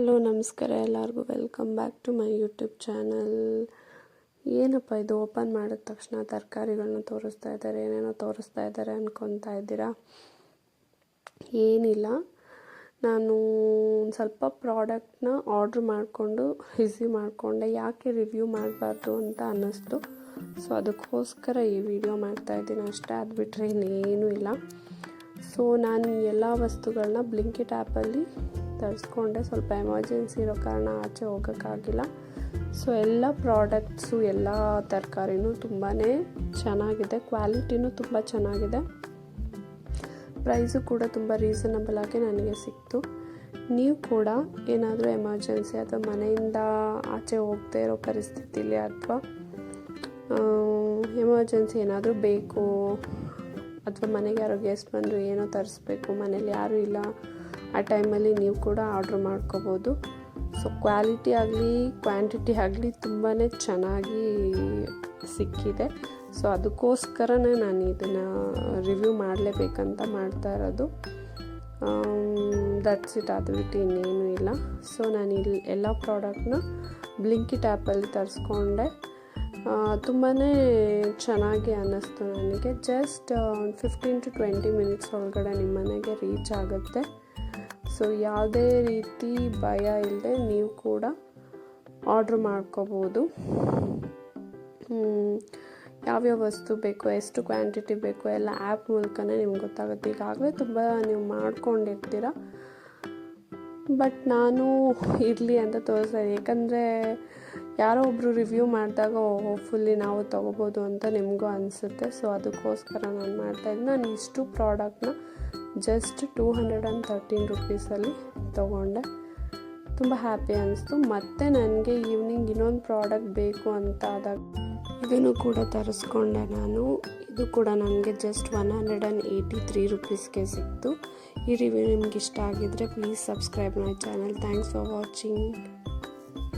Hello ನಮಸ್ಕಾರ ಎಲ್ಲರಿಗೂ welcome back to my YouTube channel. ಏನಪ್ಪ ಇದು ಓಪನ್ ಮಾಡಿದ ತಕ್ಷಣ ತರಕಾರಿಗಳನ್ನ ತೋರಿಸ್ತಾ ಇದ್ದಾರೆ, ಏನೇನೋ ತೋರಿಸ್ತಾ ಇದ್ದಾರೆ ಅಂದ್ಕೊತಾ ಇದ್ದೀರಾ? ಏನಿಲ್ಲ, ನಾನು ಸ್ವಲ್ಪ ಪ್ರಾಡಕ್ಟ್ನ ಆರ್ಡ್ರ್ ಮಾಡಿಕೊಂಡು ರಿಸೀವ್ ಮಾಡಿಕೊಂಡೆ. ಯಾಕೆ ರಿವ್ಯೂ ಮಾಡಬಾರ್ದು ಅಂತ ಅನ್ನಿಸ್ತು. ಸೊ ಅದಕ್ಕೋಸ್ಕರ ಈ ವಿಡಿಯೋ ಮಾಡ್ತಾಯಿದ್ದೀನಿ ಅಷ್ಟೇ, ಅದು ಬಿಟ್ಟರೆ ಇನ್ನೇನೂ ಇಲ್ಲ. ಸೊ ನಾನು ಎಲ್ಲ ವಸ್ತುಗಳನ್ನ ಬ್ಲಿಂಕಿಟ್ ಆ್ಯಪಲ್ಲಿ ತರಿಸ್ಕೊಂಡೆ. ಸ್ವಲ್ಪ ಎಮರ್ಜೆನ್ಸಿ ಇರೋ ಕಾರಣ ಆಚೆ ಹೋಗೋಕ್ಕಾಗಿಲ್ಲ. ಸೊ ಎಲ್ಲ ಪ್ರಾಡಕ್ಟ್ಸು, ಎಲ್ಲ ತರಕಾರಿನೂ ತುಂಬಾ ಚೆನ್ನಾಗಿದೆ, ಕ್ವಾಲಿಟಿನೂ ತುಂಬ ಚೆನ್ನಾಗಿದೆ, ಪ್ರೈಸು ಕೂಡ ತುಂಬ ರೀಸನಬಲ್ ಆಗಿ ನನಗೆ ಸಿಕ್ತು. ನೀವು ಕೂಡ ಏನಾದರೂ ಎಮರ್ಜೆನ್ಸಿ ಅಥವಾ ಮನೆಯಿಂದ ಆಚೆ ಹೋಗದೇ ಇರೋ ಪರಿಸ್ಥಿತಿಲಿ ಅಥವಾ ಎಮರ್ಜೆನ್ಸಿ ಏನಾದರೂ ಬೇಕು ಅಥವಾ ಮನೆಗೆ ಯಾರೋ ಗೆಸ್ಟ್ ಬಂದರು ಏನೋ ತರಿಸ್ಬೇಕು, ಮನೇಲಿ ಯಾರೂ ಇಲ್ಲ, ಆ ಟೈಮಲ್ಲಿ ನೀವು ಕೂಡ ಆರ್ಡ್ರ್ ಮಾಡ್ಕೋಬೋದು. ಸೊ ಕ್ವಾಲಿಟಿ ಆಗಲಿ ಕ್ವಾಂಟಿಟಿ ಆಗಲಿ ತುಂಬಾ ಚೆನ್ನಾಗಿ ಸಿಕ್ಕಿದೆ. ಸೊ ಅದಕ್ಕೋಸ್ಕರನೇ ನಾನು ಇದನ್ನು ರಿವ್ಯೂ ಮಾಡಲೇಬೇಕಂತ ಮಾಡ್ತಾ ಇರೋದು. ದಟ್ಸ್ ಇಟ್, ಅದು ಬಿಟ್ಟು ಇನ್ನೇನು ಇಲ್ಲ. ಸೊ ನಾನು ಇಲ್ಲಿ ಎಲ್ಲ ಪ್ರಾಡಕ್ಟ್ನ ಬ್ಲಿಂಕಿಟ್ ಆ್ಯಪಲ್ಲಿ ತರಿಸ್ಕೊಂಡೆ. ತುಂಬಾ ಚೆನ್ನಾಗಿ ಅನ್ನಿಸ್ತು ನನಗೆ. ಜಸ್ಟ್ 15 to 20 ಮಿನಿಟ್ಸ್ ಒಳಗಡೆ ನಿಮ್ಮ ಮನೆಗೆ ರೀಚ್ ಆಗುತ್ತೆ. ಸೊ ಯಾವುದೇ ರೀತಿ ಭಯ ಇಲ್ಲದೆ ನೀವು ಕೂಡ ಆರ್ಡ್ರ್ ಮಾಡ್ಕೋಬೋದು. ಯಾವ್ಯಾವ ವಸ್ತು ಬೇಕು, ಎಷ್ಟು ಕ್ವಾಂಟಿಟಿ ಬೇಕು ಎಲ್ಲ ಆ್ಯಪ್ ಮೂಲಕನೇ ನಿಮ್ಗೆ ಗೊತ್ತಾಗುತ್ತೆ. ಈಗಾಗಲೇ ತುಂಬ ನೀವು ಮಾಡ್ಕೊಂಡಿರ್ತೀರ, ಬಟ್ ನಾನು ಇರಲಿ ಅಂತ ತೋರಿಸ್ತಾ ಇದ್ದೀನಿ. ಯಾಕಂದರೆ ಯಾರೋ ಒಬ್ಬರು ರಿವ್ಯೂ ಮಾಡಿದಾಗ ಹೋಪ್ಫುಲ್ಲಿ ನಾವು ತೊಗೋಬೋದು ಅಂತ ನಿಮಗೂ ಅನಿಸುತ್ತೆ. ಸೊ ಅದಕ್ಕೋಸ್ಕರ ನಾನು ಮಾಡ್ತಾಯಿದ್ದೀನಿ. ನಾನು ಇಷ್ಟು ಪ್ರಾಡಕ್ಟ್ನ ಜಸ್ಟ್ 213 ರುಪೀಸಲ್ಲಿ ತೊಗೊಂಡೆ. ತುಂಬ ಹ್ಯಾಪಿ ಅನ್ನಿಸ್ತು. ಮತ್ತು ನನಗೆ ಈವ್ನಿಂಗ್ ಇನ್ನೊಂದು ಪ್ರಾಡಕ್ಟ್ ಬೇಕು ಅಂತ ಆದಾಗ ಇದನ್ನು ಕೂಡ ತರಿಸ್ಕೊಂಡೆ ನಾನು. ಇದು ಕೂಡ ನನಗೆ ಜಸ್ಟ್ 183 ರುಪೀಸ್ಗೆ ಸಿಕ್ತು. ಈ ರಿವ್ಯೂ ನಿಮ್ಗೆ ಇಷ್ಟ ಆಗಿದ್ದರೆ please subscribe my channel. Thanks for watching.